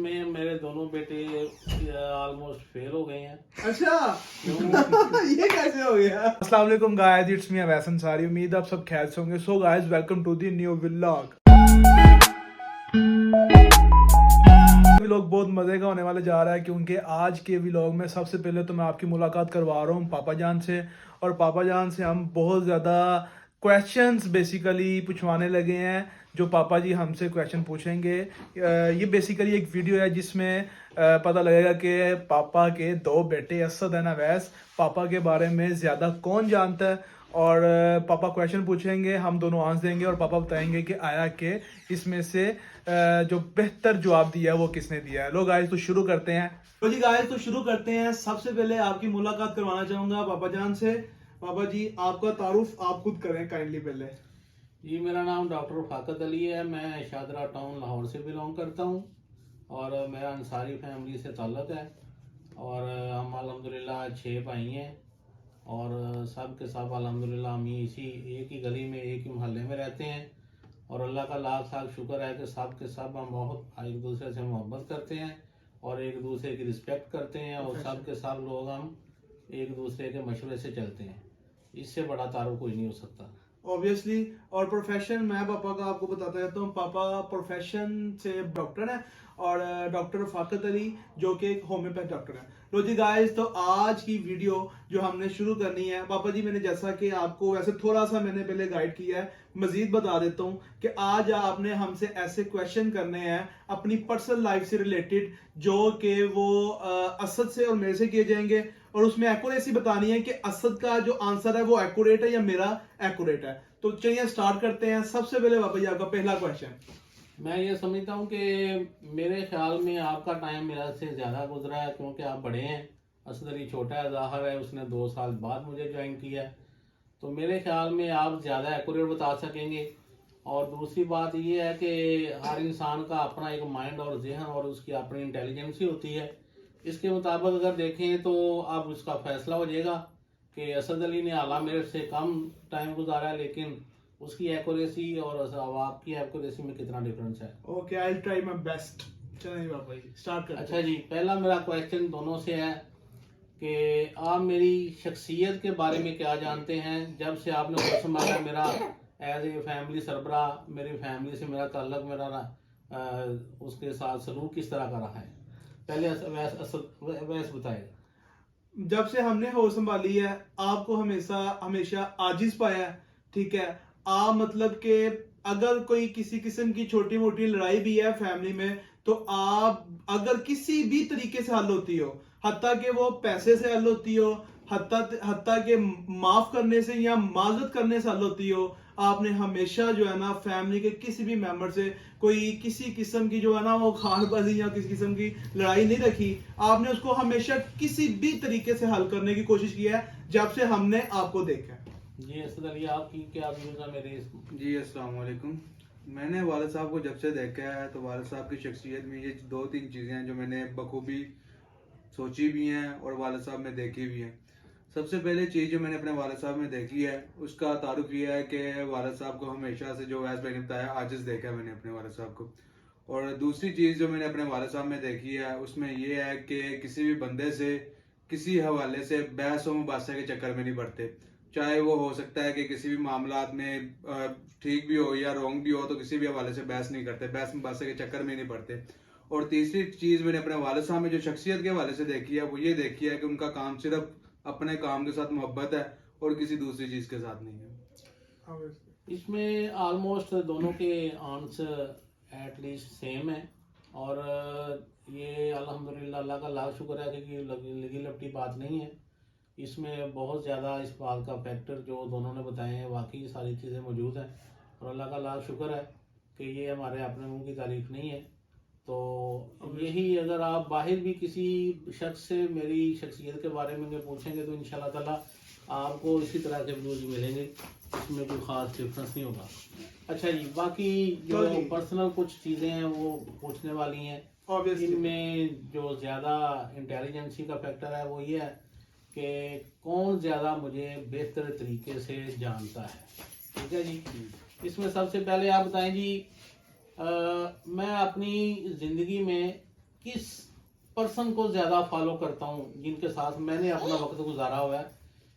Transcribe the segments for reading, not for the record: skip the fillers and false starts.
में मेरे दोनों बेटे ऑलमोस्ट फेल हो गए हैं। अच्छा ये कैसे हो गया? अस्सलाम वालेकुम guys, it's me Awais Ansari. उम्मीद आप सब खैर से होंगे। So guys, welcome to the new vlog. Vlog बहुत मजे का होने वाले जा रहा है क्योंकि आज के व्लॉग में सबसे पहले तो मैं आपकी मुलाकात करवा रहा हूँ पापा जान से। और पापा जान से हम बहुत ज़्यादा क्वेश्चंस बेसिकली पूछवाने लगे हैं, जो पापा जी हमसे क्वेश्चन पूछेंगे। ये बेसिकली एक वीडियो है जिसमें पता लगेगा कि पापा के दो बेटे असद एंड अवैस, पापा के बारे में ज़्यादा कौन जानता है। और पापा क्वेश्चन पूछेंगे, हम दोनों आंसर देंगे और पापा बताएंगे कि आया कि इसमें से जो बेहतर जवाब दिया है वो किसने दिया है। लो गाइस, तो शुरू करते हैं। तो जी गाइस, तो शुरू करते हैं। सबसे पहले आपकी मुलाकात करवाना चाहूंगा पापा जान से। पापा जी, आपका तारुफ आप खुद करें काइंडली पहले। जी, मेरा नाम डॉक्टर फाकत अली है। मैं शादरा टाउन लाहौर से बिलोंग करता हूँ और मेरा अंसारी फैमिली से ताल्लुक़ है। और हम अल्हम्दुलिल्लाह 6 भाई हैं और सब के सब अल्हम्दुलिल्लाह हम इसी एक ही गली में एक ही मोहल्ले में रहते हैं। और अल्लाह का लाख लाख शुक्र है कि सब के सब हम बहुत एक दूसरे से मोहब्बत करते हैं और एक दूसरे की रिस्पेक्ट करते हैं और सब के सब लोग हम एक दूसरे के मशवरे से चलते हैं। इससे बड़ा तारुफ कोई नहीं हो सकता ऑब्वियसली। और प्रोफेशन मैं पापा का आपको बताता रहता हूँ। पापा प्रोफेशन से डॉक्टर है और डॉक्टर फाकत अली जो कि एक होम्योपैथ डॉक्टर है। लो जी गाइस, तो आज की वीडियो जो हमने शुरू करनी है पापा जी, मैंने जैसा कि आपको वैसे थोड़ा सा मैंने पहले गाइड किया है, मजीद बता देता हूँ कि आज आपने हमसे ऐसे क्वेश्चन करने हैं अपनी पर्सनल लाइफ से रिलेटेड, जो कि वो असद से और मेरे से किए जाएंगे। और उसमें एक्यूरेसी बतानी है कि असद का जो आंसर है वो एक्यूरेट है या मेरा एक्यूरेट है। तो चलिए स्टार्ट करते हैं। सबसे पहले बाबा जी, आपका पहला क्वेश्चन। मैं ये समझता हूँ कि मेरे ख्याल में आपका टाइम मेरा से ज़्यादा गुजरा है क्योंकि आप बड़े हैं। असद अली छोटा है, ज़ाहिर है उसने 2 साल बाद मुझे ज्वाइन किया है। तो मेरे ख्याल में आप ज़्यादा एक्यूरेट बता सकेंगे। और दूसरी बात ये है कि हर इंसान का अपना एक माइंड और जहन और उसकी अपनी इंटेलिजेंसी होती है। इसके मुताबिक अगर देखें तो अब उसका फैसला हो जाएगा कि असद अली ने आला मेरे से कम टाइम गुजारा है, लेकिन उसकी एक्यूरेसी और आपकी एक्यूरेसी में कितना डिफरेंस है। Okay, I will try my best. चलिए बाबा जी स्टार्ट करते हैं। अच्छा जी, पहला मेरा क्वेश्चन दोनों से है कि आप मेरी शख्सियत के बारे में क्या जानते हैं। जब से आपने होश संभाला, मेरा एज ए फैमिली सरबरा, मेरी फैमिली से मेरा ताल्लुक, मेरा उसके साथ सलूक किस तरह का रहा है, पहले वैस बताए। जब से हमने होश संभाली है आपको हमेशा हमेशा आजिज पाया है। ठीक है, आप मतलब कि अगर कोई किसी किस्म की छोटी मोटी लड़ाई भी है फैमिली में, तो आप अगर किसी भी तरीके से हल होती हो, हत्ता कि वो पैसे से हल होती हो, हत्ता के माफ करने से या माजरत करने से हल होती हो, आपने हमेशा जो है ना फैमिली के किसी भी मेंबर से कोई किसी किस्म की जो है ना वो खारबाजी या किसी किस्म की लड़ाई नहीं रखी। आपने उसको हमेशा किसी भी तरीके से हल करने की कोशिश की है जब से हमने आपको देखा है। जी असद अली, आपकी क्या व्यूज है मेरे जी अस्सलाम वालेकुम। मैंने वालिद साहब को जब से देखा है तो वालिद साहब की शख्सियत में ये 2-3 चीज़ें हैं जो मैंने बखूबी सोची भी हैं और वालिद साहब में देखी भी हैं। सबसे पहले चीज़ जो मैंने अपने वालिद साहब में देखी है उसका तारुफ ये है कि वालिद साहब को हमेशा से, जो वैस भाई ने बताया, आजिज़ देखा है मैंने अपने वालिद साहब को। और दूसरी चीज़ जो मैंने अपने वालिद साहब में देखी है उसमें ये है कि किसी भी बंदे से किसी हवाले से बहस व मुबासा के चक्कर में नहीं पड़ते। चाहे वो हो सकता है कि किसी भी मामलात में ठीक भी हो या रॉन्ग भी हो, तो किसी भी हवाले से बहस नहीं करते, बहस मुबासा के चक्कर में नहीं पड़ते। और तीसरी चीज़ मैंने अपने वालिद साहब में जो शख्सियत के हवाले से देखी है वो ये देखी है कि उनका काम सिर्फ अपने काम के साथ मोहब्बत है और किसी दूसरी चीज़ के साथ नहीं है। इसमें ऑलमोस्ट दोनों के आंसर एटलीस्ट सेम है। और ये अल्हम्दुलिल्लाह अल्लाह का लाख शुक्र है कि लगी लपटी बात नहीं है। इसमें बहुत ज़्यादा इस बात का फैक्टर जो दोनों ने बताए हैं, वाकई सारी चीज़ें मौजूद हैं और अल्लाह का लाख शुक्र है कि ये हमारे अपने मुंह की तारीफ नहीं है। तो यही, अगर आप बाहर भी किसी शख्स से मेरी शख्सियत के बारे में पूछेंगे तो इंशाल्लाह ताला आपको इसी तरह के व्यूज मिलेंगे, इसमें कोई ख़ास डिफरेंस नहीं होगा। अच्छा जी, बाकी जो पर्सनल कुछ चीज़ें हैं वो पूछने वाली हैं। इनमें जो ज़्यादा इंटेलिजेंसी का फैक्टर है वो ये है कि कौन ज़्यादा मुझे बेहतर तरीके से जानता है। ठीक है जी, इसमें सबसे पहले आप बताएं जी, मैं अपनी ज़िंदगी में किस पर्सन को ज़्यादा फॉलो करता हूँ, जिनके साथ मैंने अपना वक्त गुजारा हुआ है,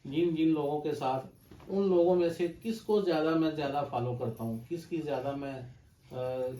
जिन जिन लोगों के साथ, उन लोगों में से किसको ज़्यादा मैं ज़्यादा फॉलो करता हूँ, किसकी ज़्यादा मैं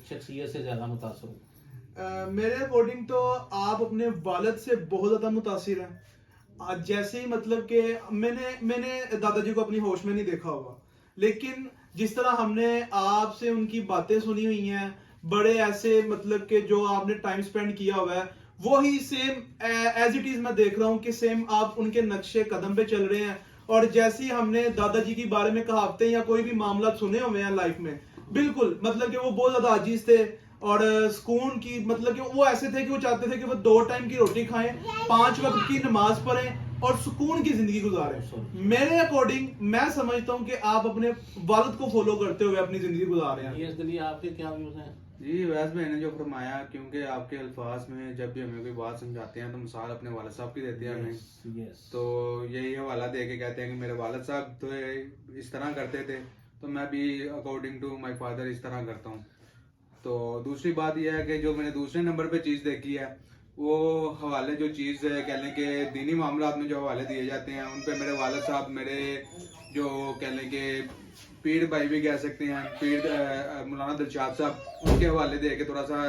शख्सियत से ज़्यादा मुतासर हूँ। मेरे अकॉर्डिंग तो आप अपने वालिद से बहुत ज़्यादा मुतासिर हैं। जैसे ही मतलब कि मैंने दादाजी को अपनी होश में नहीं देखा होगा, लेकिन जिस तरह हमने आपसे उनकी बातें सुनी हुई हैं, बड़े ऐसे मतलब कि जो आपने टाइम स्पेंड किया हुआ है, वो ही सेम एज इट इज मैं देख रहा हूँ कि सेम आप उनके नक्शे कदम पे चल रहे हैं। और जैसे ही हमने दादाजी के बारे में कहावतें या कोई भी मामला सुने हुए हैं लाइफ में, बिल्कुल मतलब कि वो बहुत ज्यादा आजीज थे और सुकून की मतलब कि वो ऐसे थे कि वो चाहते थे कि वो 2 टाइम की रोटी खाएं, 5 वक्त की नमाज पढ़ें और सुकून की जिंदगी गुजारें। मेरे अकॉर्डिंग मैं समझता हूं कि आप अपने वालिद को फॉलो करते हुए अपनी जिंदगी गुजार रहे हैं। ये इसके लिए आपके क्या व्यूज हैं? जी वैस भाई ने जो फरमाया, क्योंकि आपके अल्फाज में जब भी हमें कोई बात समझाते हैं तो मिसाल अपने वालिद साहब की देते हैं हमें। Yes. तो यही हवाला दे के कहते हैं कि मेरे वालिद साहब तो इस तरह करते थे, तो मैं भी अकॉर्डिंग टू माय फादर इस तरह करता हूँ। तो दूसरी बात यह है कि जो मैंने दूसरे नंबर पे चीज़ देखी है, वो हवाले जो चीज़ कह लें कि दीनी मामलात में जो हवाले दिए जाते हैं, उन पे मेरे वालिद साहब मेरे जो कह लें कि पीर भाई भी कह सकते हैं, पीर मौलाना दिलशाद साहब, उनके हवाले दे के थोड़ा सा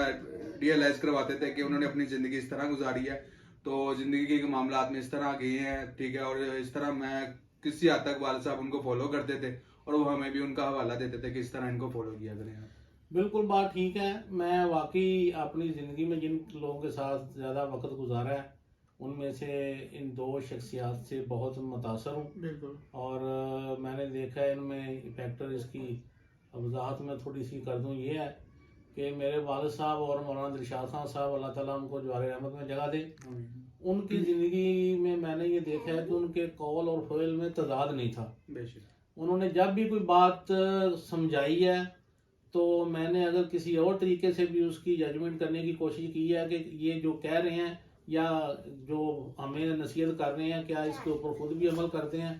रियलाइज करवाते थे कि उन्होंने अपनी ज़िंदगी इस तरह गुजारी है, तो ज़िंदगी के मामलात में इस तरह गए हैं, ठीक है। और इस तरह मैं किसी हद तक वालिद साहब उनको फॉलो करते थे और वो हमें भी उनका हवाला देते थे कि इस तरह इनको फॉलो किया करें। बिल्कुल बात ठीक है। मैं वाकई अपनी ज़िंदगी में जिन लोगों के साथ ज़्यादा वक्त गुजारा है, उनमें से इन 2 शख्सियात से बहुत मुतासर हूँ। बिल्कुल। और मैंने देखा है इनमें फैक्टर, इसकी वजाहत में थोड़ी सी कर दूँ, ये है कि मेरे वालिद साहब और मौलाना दिलशाद साहब अल्लाह ताला उनको जवार रहमत में जगह दे, उनकी ज़िंदगी में मैंने ये देखा है कि उनके कौल और फ़ेल में तजाद नहीं था। बेशक उन्होंने जब भी कोई बात समझाई है, तो मैंने अगर किसी और तरीके से भी उसकी जजमेंट करने की कोशिश की है कि ये जो कह रहे हैं या जो हमें नसीहत कर रहे हैं, क्या इसके ऊपर खुद भी अमल करते हैं।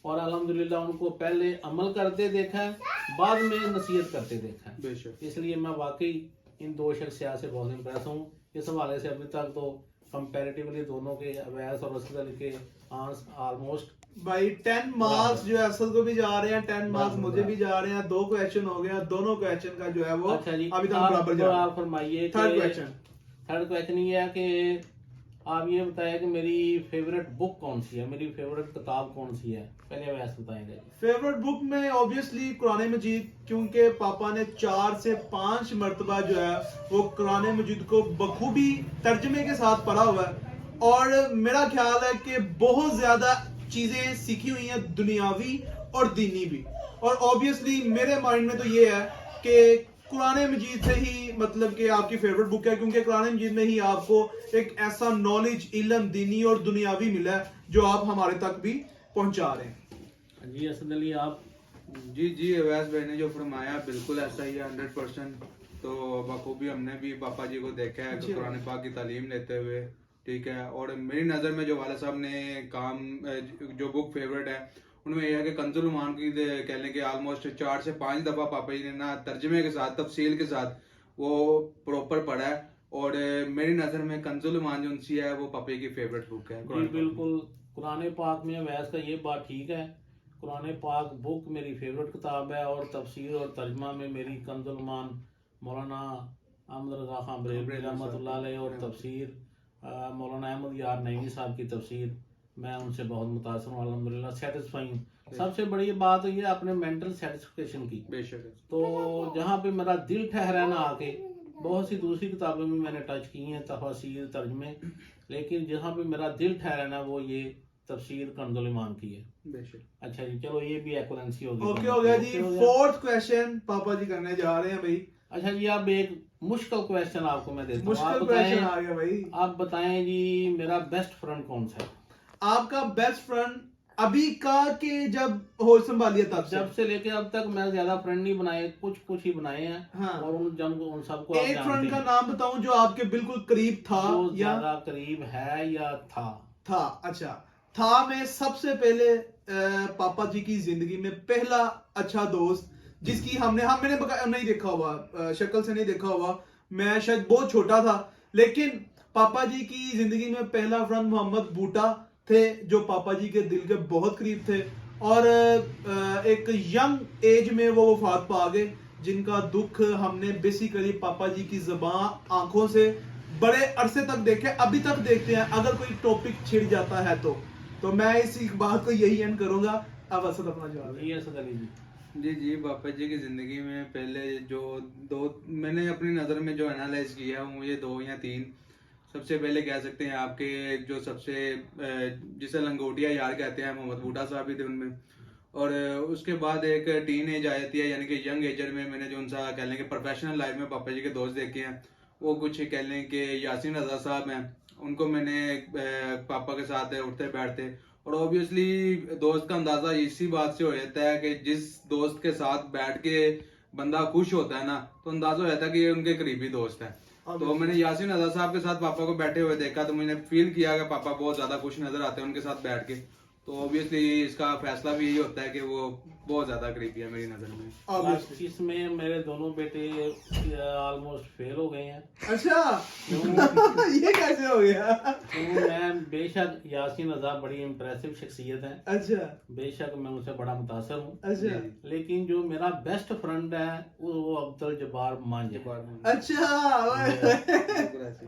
और अल्हम्दुलिल्लाह उनको पहले अमल करते देखा है, बाद में नसीहत करते देखा है। बेशक। इसलिए मैं वाकई इन 2 शख्सियात से बहुत इम्प्रेस हूँ। इस हवाले से अभी तक तो कंपैरेटिवली दोनों के अवैस और असद अली के ऑलमोस्ट भाई 10 मार्क्स जो है असद को भी जा रहे हैं, 10 मार्क्स मुझे भी जा रहे हैं। 2 क्वेश्चन हो गया, दोनों क्वेश्चन का जो है वो अच्छा जी, अभी तक बराबर जा रहा है। आप फरमाइए। थर्ड क्वेश्चन ये है कि आप ये बताएं कि मेरी फेवरेट बुक कौन सी है, मेरी फेवरेट किताब कौन सी है, पहले वैसे बताएंगे। फेवरेट बुक में ऑब्वियसली कुरान मजीद, क्योंकि पापा ने 4 से 5 मरतबा जो है वो कुरान मजीद को बखूबी तर्जमे के साथ पढ़ा हुआ है। और मेरा ख्याल है कि बहुत ज्यादा चीजें सीखी हुई हैं, दुनियावी और दीनी भी। और ऑब्वियसली मेरे माइंड में तो ये है कि कुरान मजीद से ही मतलब कि आपकी फेवरेट बुक है, क्योंकि कुरान मजीद में ही आपको एक ऐसा नॉलेज, इल्म दीनी और दुनियावी मिला है जो आप हमारे तक भी पहुंचा रहे हैं। जी असद अली आप। जी अवैस भाई ने जो फरमाया बिल्कुल ऐसा ही है, 100%। तो बखूबी हमने भी पापा जी को देखा है कि कुरान पाक की तालीम लेते हुए, ठीक है। और मेरी नज़र में जो वाला साहब ने काम जो बुक फेवरेट है, उनमें यह है कि कंजुल उमान की कह लें कि ऑलमोस्ट 4 से 5 दफ़ा पापा जी ने ना तर्जमे के साथ, तफसील के साथ वो प्रॉपर पढ़ा है। और मेरी नज़र में कंजुल उमान जो सी है वो पापा की फेवरेट बुक है। जी बिल्कुल, कुरान पाक में वैस का ये बात ठीक है, कुरान पाक बुक मेरी फेवरेट किताब है। और तफसीर और तर्जमा में मेरी कंजुल उमान मौलाना अहमद रज़ा खान बरेलवी रहमतुल्लाह अलैह और तफसीर मौलाना अहमद यार नईमी साहब की तफसीर, मैं उनसे बहुत मुतासर हूँ, अल्हम्दुलिल्लाह सेटिस्फाई हूँ। सबसे बड़ी बात ये अपने मेंटल सेटिस्फेक्शन की। बेशक। तो जहाँ पे मेरा दिल ठहरा ना आके, बहुत सी दूसरी किताबें भी मैंने टच की हैं, तफसीर तर्जमे, लेकिन जहाँ पे मेरा दिल ठहरा ना वो ये तफसीर कंजुल ईमान की है। बेशक। अच्छा जी, चलो ये भी एक्वलेंसी होगी। ओके हो गया जी। 4th क्वेश्चन पापा जी करने जा रहे हैं भाई। अच्छा जी, अब एक मुश्किल क्वेश्चन आपको मैं देता हूँ। मुश्किल क्वेश्चन आ गया भाई। आप बताएं जी, मेरा बेस्ट फ्रेंड कौन सा है? आपका बेस्ट फ्रेंड अभी का के जब होश संभालिए तब जब से लेके अब तक मैं ज्यादा फ्रेंड नहीं बनाए, कुछ ही बनाए हैं। हाँ। और उन सबको आप एक जानते फ्रेंड का हैं। नाम बताऊं जो आपके बिल्कुल करीब था जो या ज्यादा करीब है या था? अच्छा था। मैं सबसे पहले पापा जी की जिंदगी में पहला अच्छा दोस्त, जिसकी मैंने नहीं देखा हुआ, शक्ल से नहीं देखा हुआ, मैं शायद बहुत छोटा था, लेकिन पापा जी की जिंदगी में पहला फ्रेंड मोहम्मद बूटा थे, जो पापा जी के दिल के बहुत करीब थे, और एक यंग एज में वो वफात पा गए, जिनका दुख हमने बेसिकली पापा जी की ज़बान आंखों से बड़े अरसे तक देखे, अभी तक देखते हैं अगर कोई टॉपिक छिड़ जाता है तो मैं इसी बात को यही एंड करूंगा। अब असद अपना जवाब है। ये असद अली जी। जी जी, पापा जी की ज़िंदगी में पहले जो दो मैंने अपनी नज़र में जो एनालाइज किया है वो मुझे 2 या 3 सबसे पहले कह सकते हैं आपके जो सबसे जिसे लंगोटिया यार कहते हैं मोहम्मद बूटा साहब भी थे उनमें, और उसके बाद एक टीन एज आ जाती है, यानी कि यंग एजर में मैंने जो उनसा कह लें कि प्रोफेशनल लाइफ में पापा जी के दोस्त देखे हैं, वो कुछ कह लें कि यासीन रजा साहब हैं, उनको मैंने पापा के साथ उठते बैठते, और ऑब्वियसली दोस्त का अंदाजा इसी बात से हो जाता है कि जिस दोस्त के साथ बैठ के बंदा खुश होता है ना, तो अंदाजा हो जाता है कि ये उनके करीबी दोस्त है। तो मैंने यासीन रजा साहब के साथ पापा को बैठे हुए देखा तो मैंने फील किया कि पापा बहुत ज्यादा खुश नजर आते हैं उनके साथ बैठ के, तो ऑब्वियसली इसका फैसला भी यही होता है कि वो बहुत ज्यादा करीबी है मेरी नजर में। Obviously. इसमें मेरे दोनों बेटे ऑलमोस्ट फेल हो गए हैं। अच्छा ये कैसे हो गया? तो मैं बेशक यासीन रजा बड़ी इम्प्रेसिव शख्सियत है, अच्छा बेशक मैं उनसे बड़ा मुतासर हूँ, अच्छा लेकिन जो मेरा बेस्ट फ्रेंड है वो अब्दुल जब्बार मांझ है। अच्छा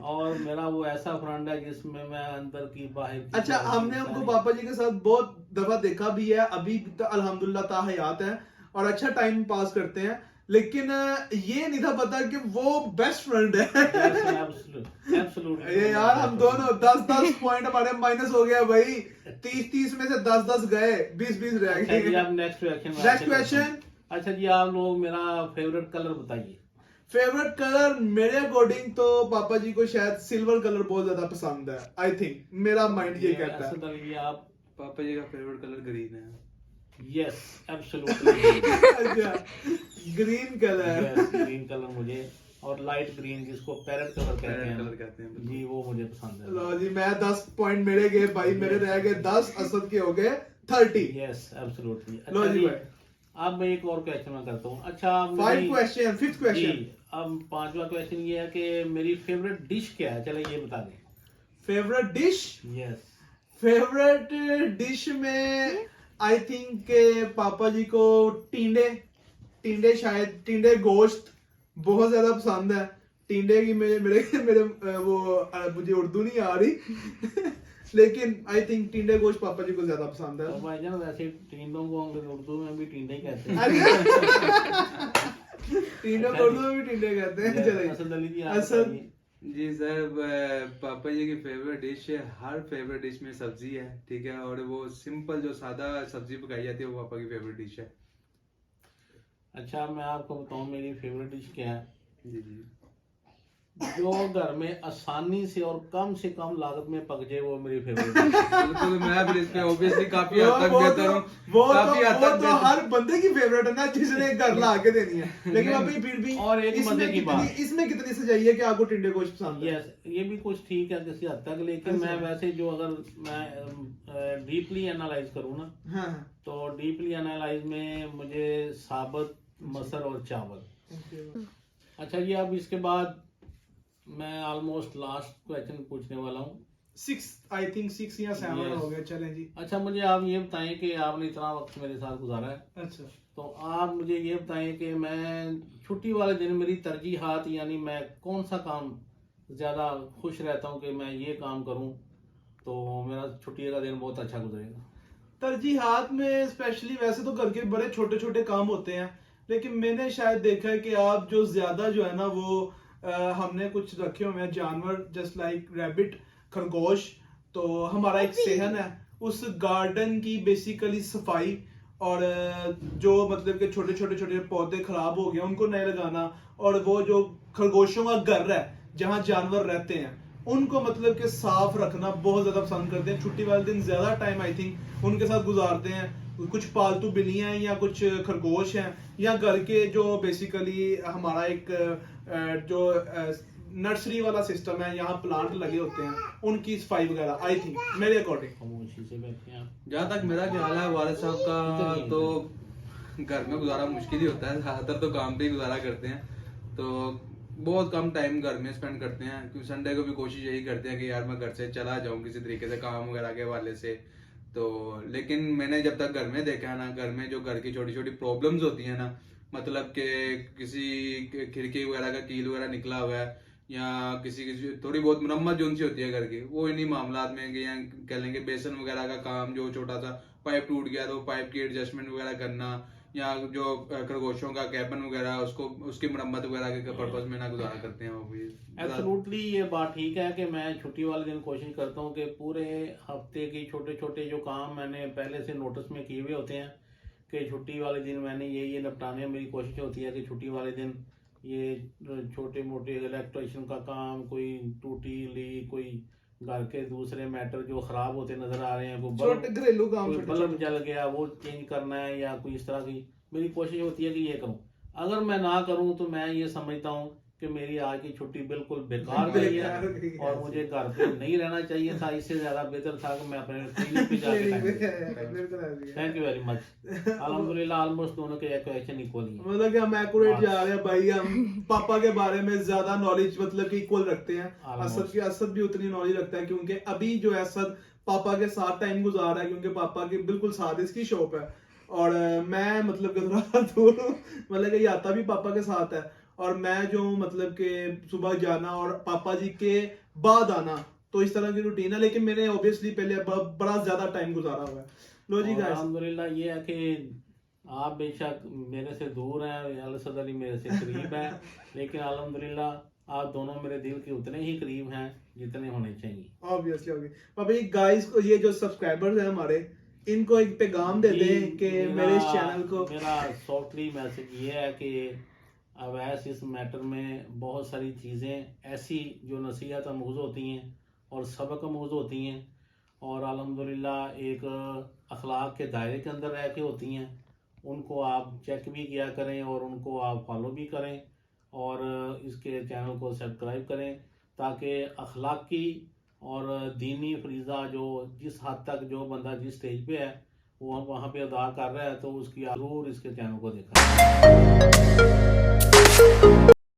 और मेरा वो ऐसा फ्रेंड है जिसमें मैं अंदर की बाहर की अच्छा, हमने उनको पापा जी के साथ बहुत दफा देखा भी है, अभी तो अल्हम्दुलिल्लाह ताहयात है और अच्छा टाइम पास करते हैं, लेकिन ये नहीं था पता कि वो बेस्ट फ्रेंड है। ये यार हम दोनों 10-10 पॉइंट हमारे माइनस हो गया भाई, 30-30 में से 10-10 गए, 20-20 रह गए। Next question. अच्छा जी, आप लोग मेरा फेवरेट कलर बताइए। फेवरेट कलर मेरे अकॉर्डिंग तो पापा जी को शायद सिल्वर कलर बहुत ज्यादा पसंद है, आई थिंक मेरा माइंड ये कहता है। आप पापा जी का फेवरेट कलर ग्रीन है। Yes absolutely. अच्छा ग्रीन कलर। ग्रीन कलर मुझे, और लाइट ग्रीन जिसको पैरेट कलर कहते हैं जी, वो मुझे पसंद है। लो जी, मैं 10 पॉइंट मेरे गए भाई, मेरे रह गए 10, असद के हो गए 30। Yes absolutely. लो जी भाई, अब मैं एक और क्वेश्चन मैं करता हूँ। अच्छा 5 क्वेश्चन, 5th क्वेश्चन। अब 5वां क्वेश्चन ये है कि मेरी फेवरेट डिश क्या है, चलो ये बता दें। Favourite dish? Yes favourite dish में आई थिंक पापा जी को टींडे शायद टींडे गोश्त बहुत ज्यादा पसंद है। टींडे की मेरे वो मुझे उर्दू नहीं आ रही लेकिन आई थिंक टींडे गोश्त पापा जी को ज्यादा पसंद है। तो भाईजान वैसे टींडों को उर्दू में भी टींडे कहते हैं। टींडों को उर्दू में भी टींडे कहते हैं। चलिए असद अली जी, आप असद। बताइए। जी सर, पापा जी की फेवरेट डिश है, हर फेवरेट डिश में सब्जी है, ठीक है, और वो सिंपल जो सादा सब्जी पकाई जाती है वो पापा की फेवरेट डिश है। अच्छा मैं आपको बताऊं मेरी फेवरेट डिश क्या है। जी जी, जो घर में आसानी से और कम से कम लागत में पक जाए वो मेरी फेवरेट डिश है। बिल्कुल, मैं भी इस पे ऑब्वियसली काफी हद तक बेहतर हूँ। वो काफी हद तक तो हर बंदे की फेवरेट है ना, जिसने घर ला के देनी है, लेकिन अभी फिर भी और एक मजे की बात, इसमें कितनी सजाई है कि आपको टिंडे गोश्त पसंद है? यस ये भी कुछ ठीक है किसी हद तक, लेकिन मैं वैसे जो अगर मैं डीपली एनालाइज करूँ ना, हाँ तो डीपली एनालाइज में मुझे साबुत मसर और चावल। अच्छा जी, अब इसके बाद मैं ऑलमोस्ट लास्ट क्वेश्चन पूछने वाला हूँ। 6 आई थिंक 6 या 7 Yes. हो गए। चलें जी। अच्छा मुझे आप ये बताएं कि आपने इतना वक्त मेरे साथ गुजारा है, अच्छा तो आप मुझे ये बताएं कि मैं छुट्टी वाले दिन मेरी तरजीहात, यानी मैं कौन सा काम ज़्यादा खुश रहता हूँ कि मैं ये काम करूँ तो मेरा छुट्टी का दिन बहुत अच्छा गुजरेगा। तरजीहात में स्पेशली वैसे तो घर के बड़े छोटे छोटे काम होते हैं, लेकिन मैंने शायद देखा है कि आप जो ज्यादा जो है ना वो हमने कुछ रखे हुए हैं जानवर, जस्ट लाइक रैबिट, खरगोश। तो हमारा एक सेहन है, उस गार्डन की बेसिकली सफाई, और जो मतलब के छोटे छोटे पौधे खराब हो गए उनको नए लगाना, और वो जो खरगोशों का घर है जहाँ जानवर रहते हैं उनको मतलब के साफ रखना बहुत ज्यादा पसंद करते हैं। छुट्टी वाले दिन ज्यादा टाइम आई थिंक उनके साथ गुजारते हैं। कुछ पालतू बिल्लियां हैं या कुछ खरगोश हैं, या घर के जो बेसिकली हमारा एक जो नर्सरी वाला सिस्टम है, यहाँ प्लांट लगे होते हैं, उनकी सफाई वगैरह आई थिंक मेरे अकॉर्डिंग। खामोशी से बैठे हैं आप। जहाँ तक मेरा ख्याल है वालिद साहब का तो घर में गुजारा मुश्किल ही होता है, ज्यादातर तो काम पे ही गुजारा करते हैं। तो बहुत कम टाइम घर में स्पेंड करते हैं, क्योंकि संडे को भी कोशिश यही करते हैं कि यार मैं घर से चला जाऊं किसी तरीके से काम वगैरह के हवाले से। तो लेकिन मैंने जब तक घर में देखा है ना, घर में जो घर की छोटी छोटी प्रॉब्लम्स होती है ना, मतलब कि किसी खिड़की वगैरह का कील वगैरह निकला हुआ है, या किसी किसी थोड़ी बहुत मरम्मत जो उनसी होती है घर की, वो इन्हीं मामलात में कि या कह लेंगे बेसन वगैरह का काम, जो छोटा सा पाइप टूट गया तो पाइप की एडजस्टमेंट वगैरह करना, या जो खरगोशों का कैबन वगैरह उसको उसकी मरम्मत वगैरह के पर्पज में ना गुजारा करते हैं वो भी। एब्सोल्युटली ये बात ठीक है कि मैं छुट्टी वाले दिन कोशिश करता हूँ कि पूरे हफ्ते के छोटे छोटे जो काम मैंने पहले से नोटिस में किए हुए होते हैं कि छुट्टी वाले दिन मैंने ये निपटाने, मेरी कोशिश होती है कि छुट्टी वाले दिन ये छोटे मोटे इलेक्ट्रिशियन का काम, कोई टूटी ली, कोई घर के दूसरे मैटर जो ख़राब होते नज़र आ रहे हैं, छोटे घरेलू काम, कोई छोटे बल्ब छोटे। जल गया वो चेंज करना है, या कोई इस तरह की मेरी कोशिश होती है कि ये करूं। अगर मैं ना करूं तो मैं ये समझता हूं कि मेरी आज की छुट्टी बिल्कुल बेकार गई बेकार गई है है। और मुझे घर पे नहीं रहना चाहिए था। इससे ज़्यादा बेहतर था कि मैं अपने क्लिनिक पे जाके थैंक यू वेरी मच। अल्हम्दुलिल्लाह ऑलमोस्ट दोनों के क्वेश्चन इक्वल ही हैं। मतलब कि हम एक्यूरेट हाँ। जा रहे हैं भाई, हम पापा के बारे में ज्यादा नॉलेज मतलब कि इक्वल रखते हैं। Almost. असद भी उतनी नॉलेज रखता है, क्योंकि अभी जो है असद पापा के साथ टाइम गुजार रहा है, क्योंकि पापा के बिल्कुल साथ इसकी शॉप है, और मैं मतलब कि थोड़ा दूर हूँ, मतलब कि ये आता भी पापा के साथ है, और मैं जो मतलब कि सुबह जाना और पापा जी के बाद आना, तो इस तरह की रूटीन है। लेकिन मैंने ऑब्वियसली पहले बड़ा ज्यादा टाइम गुजारा हुआ है। लो जी और गाइस, अल्हम्दुलिल्लाह ये है कि आप बेशक मेरे से दूर हैं, अल सदर ही मेरे से करीब है, लेकिन अल्हम्दुलिल्लाह आप दोनों मेरे दिल के उतने ही करीब हैं जितने होने चाहिए। ऑब्वियसली होगी। पापा जी गाइस को, ये जो सब्सक्राइबर्स हैं हमारे, इनको एक पैगाम दे दें कि मेरे इस चैनल को। मेरा सॉफ्टली मैसेज ये है कि अवैस इस मैटर में बहुत सारी चीज़ें ऐसी जो नसीहत अमूज़ होती हैं और सबक अमूज़ होती हैं, और अल्हम्दुलिल्लाह एक अखलाक के दायरे के अंदर रह के होती हैं, उनको आप चेक भी किया करें और उनको आप फॉलो भी करें, और इसके चैनल को सब्सक्राइब करें, ताकि अखलाकी और दीनी फरीज़ा जो जिस हद तक जो बंदा जिस स्टेज पे है वो वहाँ पे अदा कर रहा है, तो उसकी ज़रूर इसके चैनल को देखा।